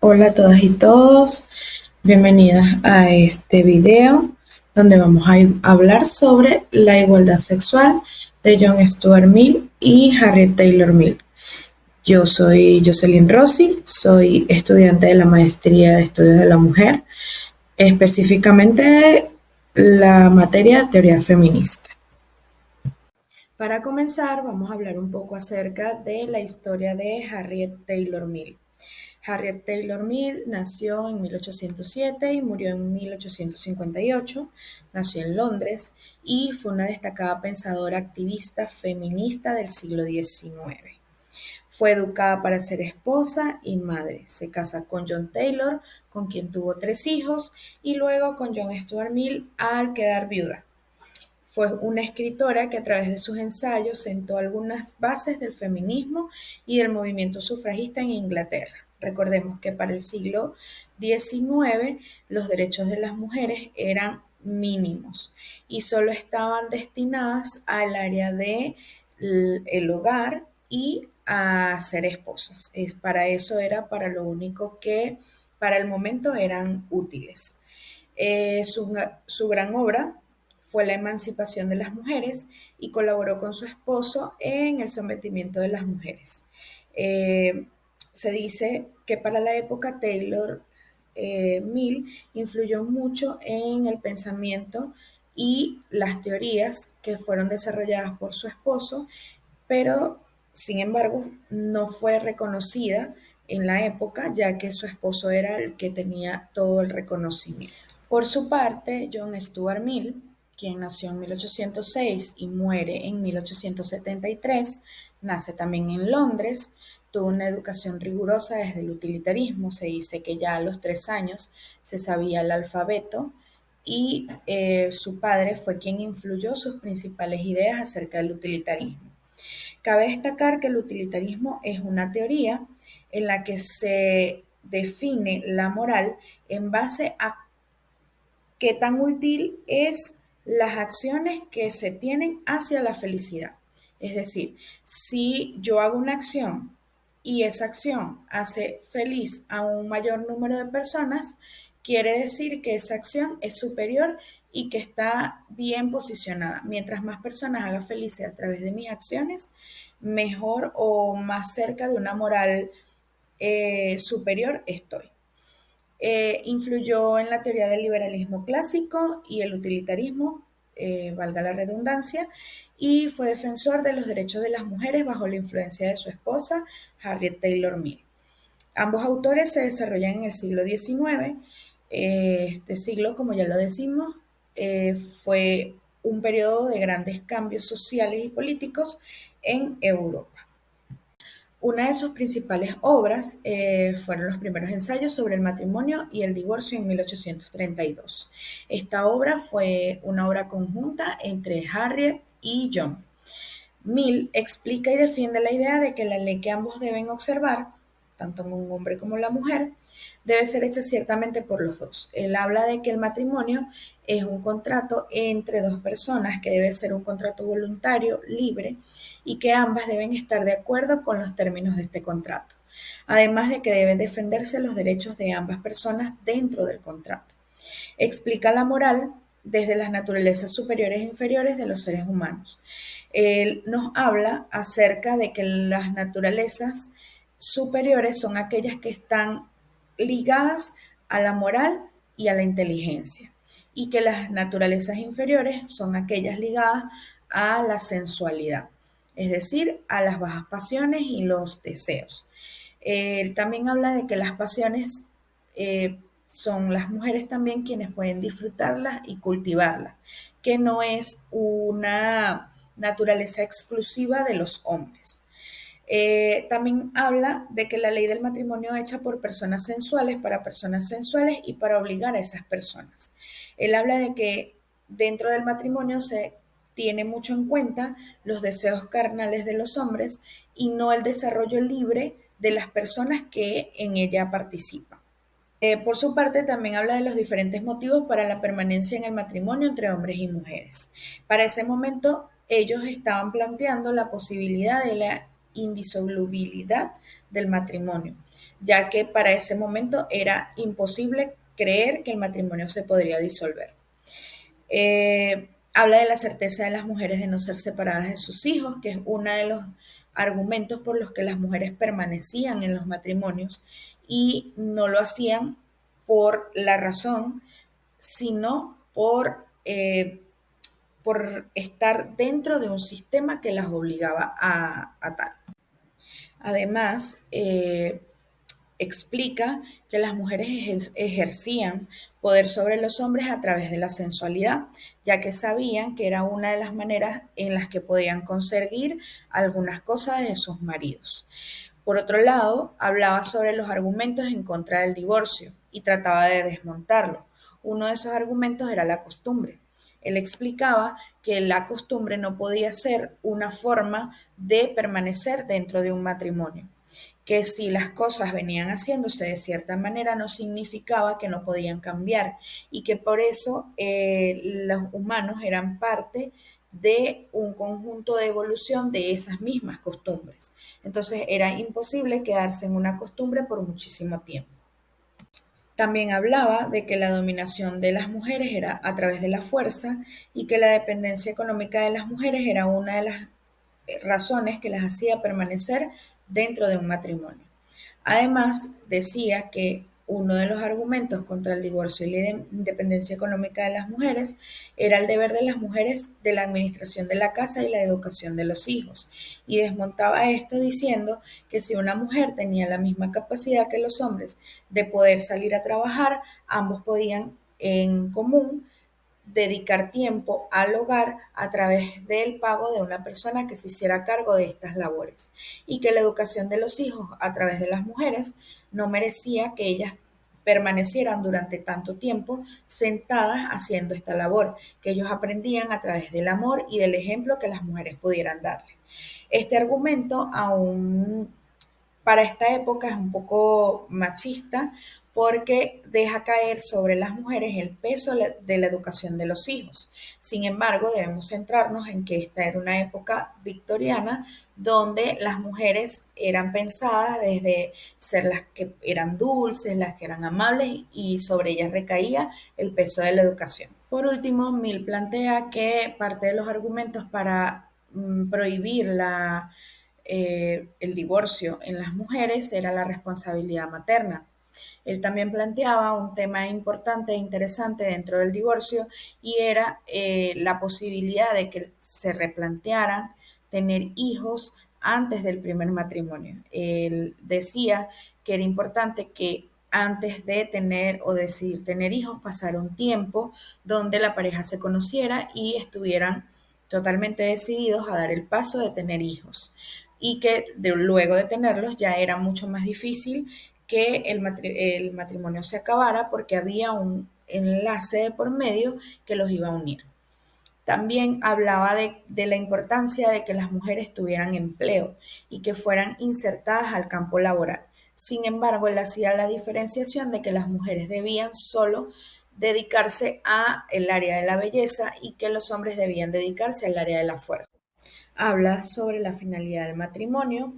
Hola a todas y todos, bienvenidas a este video donde vamos a hablar sobre la igualdad sexual de John Stuart Mill y Harriet Taylor Mill. Yo soy Jocelyn Rossi, soy estudiante de la Maestría de Estudios de la Mujer, específicamente la materia Teoría Feminista. Para comenzar, vamos a hablar un poco acerca de la historia de Harriet Taylor Mill. Harriet Taylor Mill nació en 1807 y murió en 1858. Nació en Londres y fue una destacada pensadora activista feminista del siglo XIX. Fue educada para ser esposa y madre. Se casa con John Taylor, con quien tuvo 3 hijos, y luego con John Stuart Mill al quedar viuda. Fue una escritora que a través de sus ensayos sentó algunas bases del feminismo y del movimiento sufragista en Inglaterra. Recordemos que para el siglo XIX los derechos de las mujeres eran mínimos y solo estaban destinadas al área de el hogar y a ser esposas. Para eso era para lo único que para el momento eran útiles. Su gran obra fue la emancipación de las mujeres y colaboró con su esposo en el sometimiento de las mujeres. Se dice que para la época Taylor Mill influyó mucho en el pensamiento y las teorías que fueron desarrolladas por su esposo, pero sin embargo no fue reconocida en la época, ya que su esposo era el que tenía todo el reconocimiento. Por su parte, John Stuart Mill, quien nació en 1806 y muere en 1873, nace también en Londres, tuvo una educación rigurosa desde el utilitarismo, se dice que ya a los 3 años se sabía el alfabeto y su padre fue quien influyó sus principales ideas acerca del utilitarismo. Cabe destacar que el utilitarismo es una teoría en la que se define la moral en base a qué tan útil es las acciones que se tienen hacia la felicidad. Es decir, si yo hago una acción y esa acción hace feliz a un mayor número de personas, quiere decir que esa acción es superior y que está bien posicionada. Mientras más personas haga felices a través de mis acciones, mejor o más cerca de una moral superior estoy. Influyó en la teoría del liberalismo clásico y el utilitarismo, valga la redundancia, y fue defensor de los derechos de las mujeres bajo la influencia de su esposa, Harriet Taylor Mill. Ambos autores se desarrollan en el siglo XIX. Este siglo, como ya lo decimos, fue un periodo de grandes cambios sociales y políticos en Europa. Una de sus principales obras fueron los primeros ensayos sobre el matrimonio y el divorcio en 1832. Esta obra fue una obra conjunta entre Harriet y John. Mill explica y defiende la idea de que la ley que ambos deben observar, tanto un hombre como la mujer, debe ser hecha ciertamente por los dos. Él habla de que el matrimonio es un contrato entre dos personas, que debe ser un contrato voluntario, libre, y que ambas deben estar de acuerdo con los términos de este contrato. Además de que deben defenderse los derechos de ambas personas dentro del contrato. Explica la moral desde las naturalezas superiores e inferiores de los seres humanos. Él nos habla acerca de que las naturalezas superiores son aquellas que están ligadas a la moral y a la inteligencia, y que las naturalezas inferiores son aquellas ligadas a la sensualidad, es decir, a las bajas pasiones y los deseos. Él también habla de que las pasiones son las mujeres también quienes pueden disfrutarlas y cultivarlas, que no es una naturaleza exclusiva de los hombres. También habla de que la ley del matrimonio hecha por personas sensuales para personas sensuales y para obligar a esas personas. Él habla de que dentro del matrimonio se tiene mucho en cuenta los deseos carnales de los hombres y no el desarrollo libre de las personas que en ella participan. Por su parte, también habla de los diferentes motivos para la permanencia en el matrimonio entre hombres y mujeres. Para ese momento, ellos estaban planteando la posibilidad de la indisolubilidad del matrimonio. ya que para ese momento era imposible creer que el matrimonio se podría disolver. Habla de la certeza de las mujeres de no ser separadas de sus hijos, que es uno de los argumentos por los que las mujeres permanecían en los matrimonios y no lo hacían por la razón, sino por estar dentro de un sistema que las obligaba a tal. Además, explica que las mujeres ejercían poder sobre los hombres a través de la sensualidad, ya que sabían que era una de las maneras en las que podían conseguir algunas cosas de sus maridos. Por otro lado, hablaba sobre los argumentos en contra del divorcio y trataba de desmontarlo. Uno de esos argumentos era la costumbre. Él explicaba que la costumbre no podía ser una forma de permanecer dentro de un matrimonio, que si las cosas venían haciéndose de cierta manera no significaba que no podían cambiar y que por eso los humanos eran parte de un conjunto de evolución de esas mismas costumbres. Entonces era imposible quedarse en una costumbre por muchísimo tiempo. También hablaba de que la dominación de las mujeres era a través de la fuerza y que la dependencia económica de las mujeres era una de las razones que las hacía permanecer dentro de un matrimonio. Además, decía que uno de los argumentos contra el divorcio y la independencia económica de las mujeres era el deber de las mujeres de la administración de la casa y la educación de los hijos, y desmontaba esto diciendo que si una mujer tenía la misma capacidad que los hombres de poder salir a trabajar, ambos podían en común dedicar tiempo al hogar a través del pago de una persona que se hiciera cargo de estas labores y que la educación de los hijos a través de las mujeres no merecía que ellas permanecieran durante tanto tiempo sentadas haciendo esta labor, que ellos aprendían a través del amor y del ejemplo que las mujeres pudieran darle. Este argumento aún para esta época es un poco machista porque deja caer sobre las mujeres el peso de la educación de los hijos. Sin embargo, debemos centrarnos en que esta era una época victoriana donde las mujeres eran pensadas desde ser las que eran dulces, las que eran amables y sobre ellas recaía el peso de la educación. Por último, Mill plantea que parte de los argumentos para prohibir el divorcio en las mujeres era la responsabilidad materna. Él también planteaba un tema importante e interesante dentro del divorcio y era la posibilidad de que se replantearan tener hijos antes del primer matrimonio. Él decía que era importante que antes de tener o decidir tener hijos pasara un tiempo donde la pareja se conociera y estuvieran totalmente decididos a dar el paso de tener hijos y que luego de tenerlos ya era mucho más difícil que el matrimonio se acabara porque había un enlace de por medio que los iba a unir. También hablaba de la importancia de que las mujeres tuvieran empleo y que fueran insertadas al campo laboral. Sin embargo, él hacía la diferenciación de que las mujeres debían solo dedicarse al área de la belleza y que los hombres debían dedicarse al área de la fuerza. Habla sobre la finalidad del matrimonio,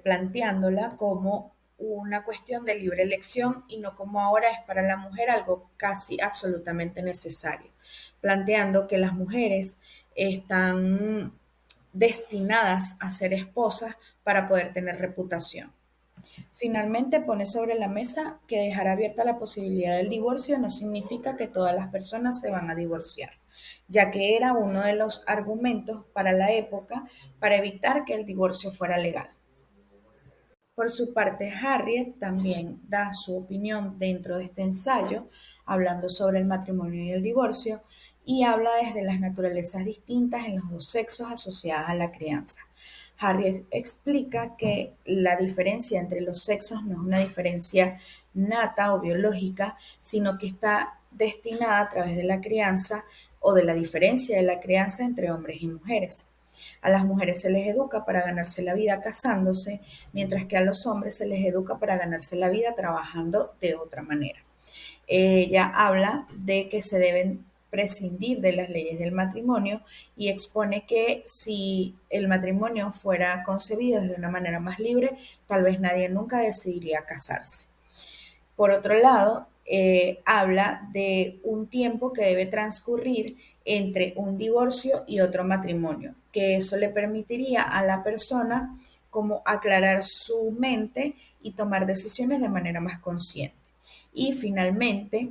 planteándola como una cuestión de libre elección y no como ahora es para la mujer algo casi absolutamente necesario, planteando que las mujeres están destinadas a ser esposas para poder tener reputación. Finalmente, pone sobre la mesa que dejar abierta la posibilidad del divorcio no significa que todas las personas se van a divorciar, ya que era uno de los argumentos para la época para evitar que el divorcio fuera legal. Por su parte, Harriet también da su opinión dentro de este ensayo, hablando sobre el matrimonio y el divorcio, y habla desde las naturalezas distintas en los dos sexos asociadas a la crianza. Harriet explica que la diferencia entre los sexos no es una diferencia nata o biológica, sino que está destinada a través de la crianza o de la diferencia de la crianza entre hombres y mujeres. A las mujeres se les educa para ganarse la vida casándose, mientras que a los hombres se les educa para ganarse la vida trabajando de otra manera. Ella habla de que se deben prescindir de las leyes del matrimonio y expone que si el matrimonio fuera concebido de una manera más libre, tal vez nadie nunca decidiría casarse. Por otro lado, habla de un tiempo que debe transcurrir entre un divorcio y otro matrimonio, que eso le permitiría a la persona como aclarar su mente y tomar decisiones de manera más consciente. Y finalmente,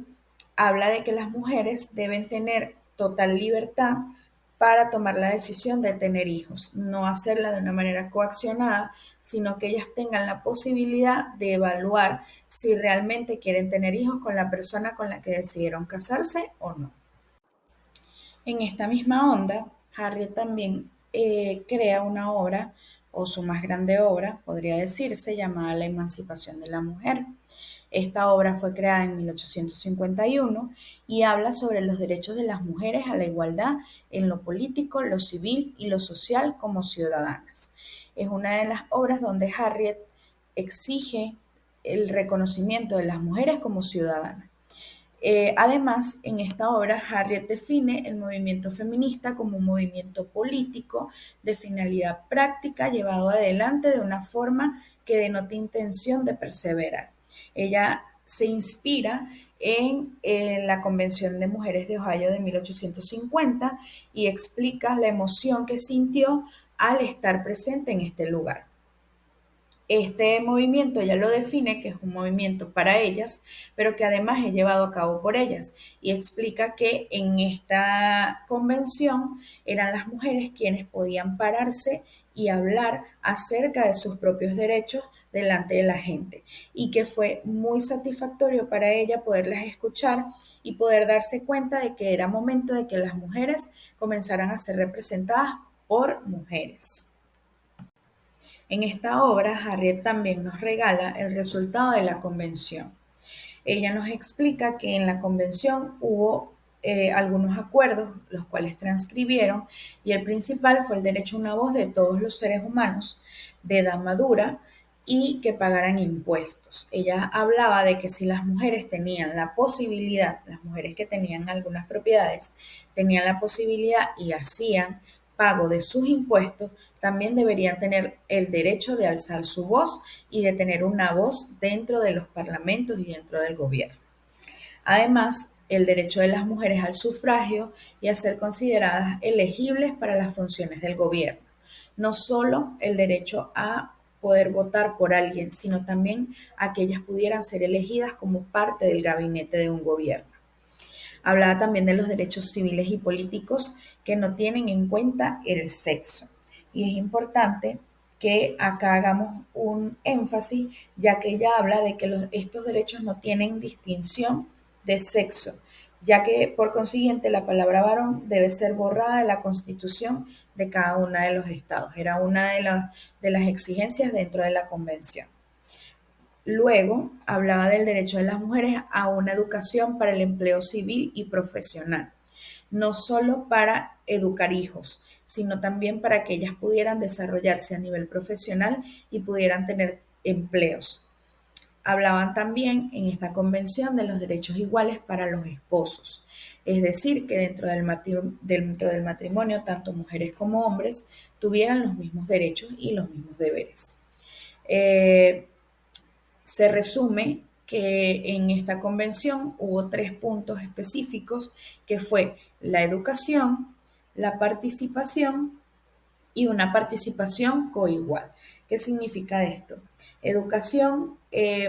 habla de que las mujeres deben tener total libertad para tomar la decisión de tener hijos, no hacerla de una manera coaccionada, sino que ellas tengan la posibilidad de evaluar si realmente quieren tener hijos con la persona con la que decidieron casarse o no. En esta misma onda, Harriet también crea una obra, o su más grande obra, podría decirse, llamada La Emancipación de la Mujer. Esta obra fue creada en 1851 y habla sobre los derechos de las mujeres a la igualdad en lo político, lo civil y lo social como ciudadanas. Es una de las obras donde Harriet exige el reconocimiento de las mujeres como ciudadanas. Además, en esta obra, Harriet define el movimiento feminista como un movimiento político de finalidad práctica llevado adelante de una forma que denota intención de perseverar. Ella se inspira en la Convención de Mujeres de Ohio de 1850 y explica la emoción que sintió al estar presente en este lugar. Este movimiento ella lo define que es un movimiento para ellas, pero que además es llevado a cabo por ellas y explica que en esta convención eran las mujeres quienes podían pararse y hablar acerca de sus propios derechos delante de la gente y que fue muy satisfactorio para ella poderlas escuchar y poder darse cuenta de que era momento de que las mujeres comenzaran a ser representadas por mujeres. En esta obra, Harriet también nos regala el resultado de la convención. Ella nos explica que en la convención hubo algunos acuerdos, los cuales transcribieron, y el principal fue el derecho a una voz de todos los seres humanos de edad madura y que pagaran impuestos. Ella hablaba de que si las mujeres tenían la posibilidad, las mujeres que tenían algunas propiedades, tenían la posibilidad y hacían pago de sus impuestos, también deberían tener el derecho de alzar su voz y de tener una voz dentro de los parlamentos y dentro del gobierno. Además, el derecho de las mujeres al sufragio y a ser consideradas elegibles para las funciones del gobierno. No solo el derecho a poder votar por alguien, sino también a que ellas pudieran ser elegidas como parte del gabinete de un gobierno. Hablaba también de los derechos civiles y políticos que no tienen en cuenta el sexo. Y es importante que acá hagamos un énfasis, ya que ella habla de que estos derechos no tienen distinción de sexo, ya que por consiguiente la palabra varón debe ser borrada de la constitución de cada uno de los estados. Era una de las exigencias dentro de la convención. Luego, hablaba del derecho de las mujeres a una educación para el empleo civil y profesional, no solo para educar hijos, sino también para que ellas pudieran desarrollarse a nivel profesional y pudieran tener empleos. Hablaban también en esta convención de los derechos iguales para los esposos, es decir, que dentro del matrimonio tanto mujeres como hombres tuvieran los mismos derechos y los mismos deberes. Se resume que en esta convención hubo 3 puntos específicos, que fue la educación, la participación y una participación coigual. ¿Qué significa esto? Educación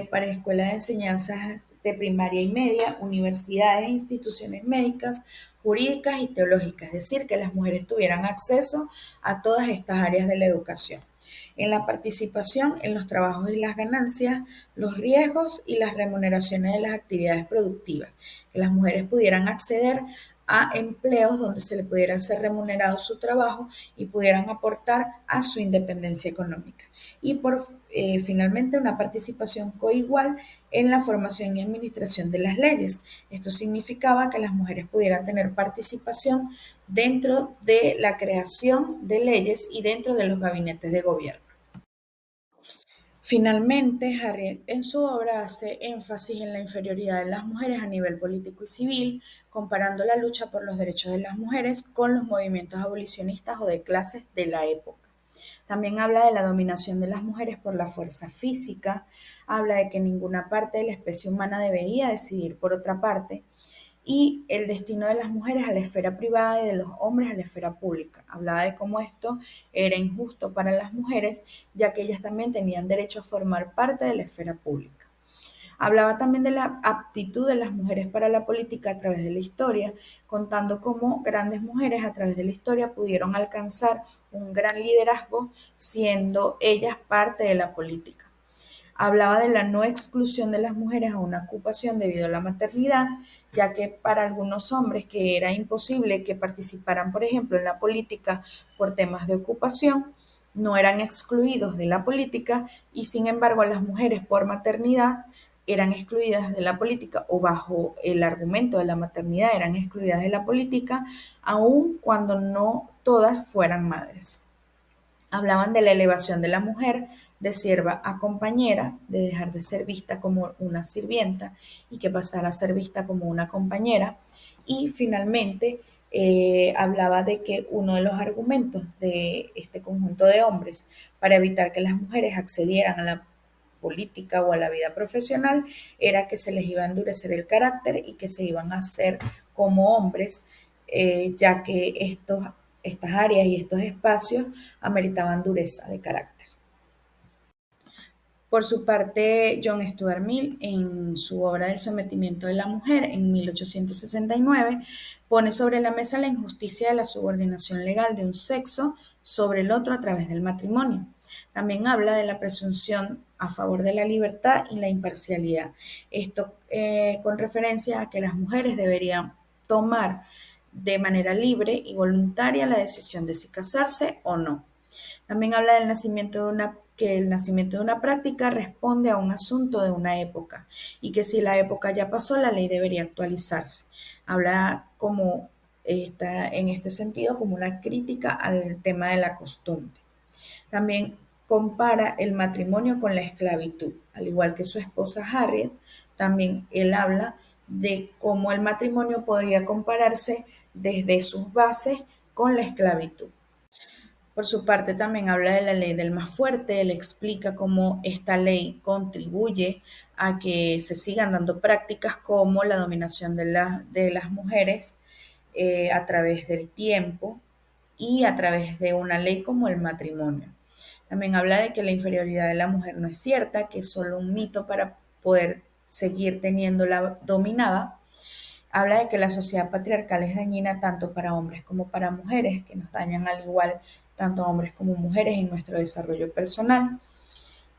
para escuelas de enseñanzas de primaria y media, universidades, instituciones médicas, jurídicas y teológicas, es decir, que las mujeres tuvieran acceso a todas estas áreas de la educación. En la participación en los trabajos y las ganancias, los riesgos y las remuneraciones de las actividades productivas, que las mujeres pudieran acceder a empleos donde se le pudiera ser remunerado su trabajo y pudieran aportar a su independencia económica. Y finalmente una participación coigual en la formación y administración de las leyes. Esto significaba que las mujeres pudieran tener participación dentro de la creación de leyes y dentro de los gabinetes de gobierno. Finalmente, Harriet en su obra hace énfasis en la inferioridad de las mujeres a nivel político y civil, comparando la lucha por los derechos de las mujeres con los movimientos abolicionistas o de clases de la época. También habla de la dominación de las mujeres por la fuerza física, habla de que ninguna parte de la especie humana debería decidir por otra parte, y el destino de las mujeres a la esfera privada y de los hombres a la esfera pública. Hablaba de cómo esto era injusto para las mujeres, ya que ellas también tenían derecho a formar parte de la esfera pública. Hablaba también de la aptitud de las mujeres para la política a través de la historia, contando cómo grandes mujeres a través de la historia pudieron alcanzar un gran liderazgo siendo ellas parte de la política. Hablaba de la no exclusión de las mujeres a una ocupación debido a la maternidad, ya que para algunos hombres que era imposible que participaran, por ejemplo, en la política por temas de ocupación, no eran excluidos de la política y sin embargo las mujeres por maternidad eran excluidas de la política o bajo el argumento de la maternidad eran excluidas de la política, aun cuando no todas fueran madres. Hablaban de la elevación de la mujer de sierva a compañera, de dejar de ser vista como una sirvienta y que pasara a ser vista como una compañera. Y finalmente hablaba de que uno de los argumentos de este conjunto de hombres para evitar que las mujeres accedieran a la política o a la vida profesional era que se les iba a endurecer el carácter y que se iban a hacer como hombres, ya que estas áreas y estos espacios ameritaban dureza de carácter. Por su parte, John Stuart Mill, en su obra del sometimiento de la mujer, en 1869, pone sobre la mesa la injusticia de la subordinación legal de un sexo sobre el otro a través del matrimonio. También habla de la presunción a favor de la libertad y la imparcialidad. Esto con referencia a que las mujeres deberían tomar de manera libre y voluntaria la decisión de si casarse o no. También habla del nacimiento de que el nacimiento de una práctica responde a un asunto de una época y que si la época ya pasó, la ley debería actualizarse. Habla como está en este sentido como una crítica al tema de la costumbre. También compara el matrimonio con la esclavitud, al igual que su esposa Harriet, también él habla de cómo el matrimonio podría compararse desde sus bases con la esclavitud. Por su parte, también habla de la ley del más fuerte, él explica cómo esta ley contribuye a que se sigan dando prácticas como la dominación de las mujeres a través del tiempo y a través de una ley como el matrimonio. También habla de que la inferioridad de la mujer no es cierta, que es solo un mito para poder seguir teniéndola dominada. Habla de que la sociedad patriarcal es dañina tanto para hombres como para mujeres, que nos dañan al igual tanto hombres como mujeres en nuestro desarrollo personal,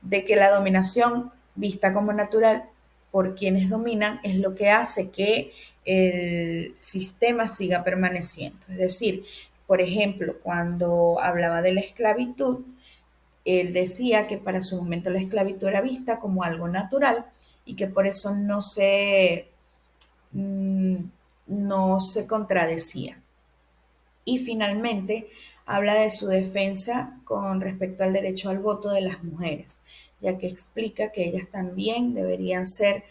de que la dominación vista como natural por quienes dominan es lo que hace que el sistema siga permaneciendo. Es decir, por ejemplo, cuando hablaba de la esclavitud, él decía que para su momento la esclavitud era vista como algo natural y que por eso mm, no se contradecía. Y finalmente habla de su defensa con respecto al derecho al voto de las mujeres, ya que explica que ellas también deberían ser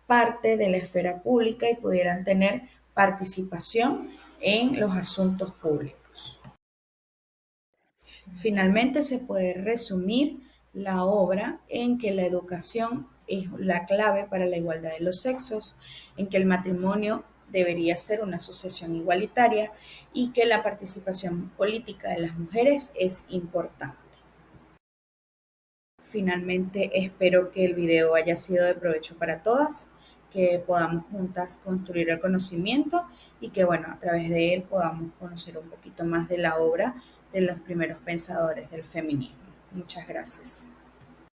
parte de la esfera pública y pudieran tener participación en los asuntos públicos. Finalmente se puede resumir la obra en que la educación es la clave para la igualdad de los sexos, en que el matrimonio debería ser una asociación igualitaria y que la participación política de las mujeres es importante. Finalmente espero que el video haya sido de provecho para todas, que podamos juntas construir el conocimiento y que bueno, a través de él podamos conocer un poquito más de la obra de los primeros pensadores del feminismo. Muchas gracias.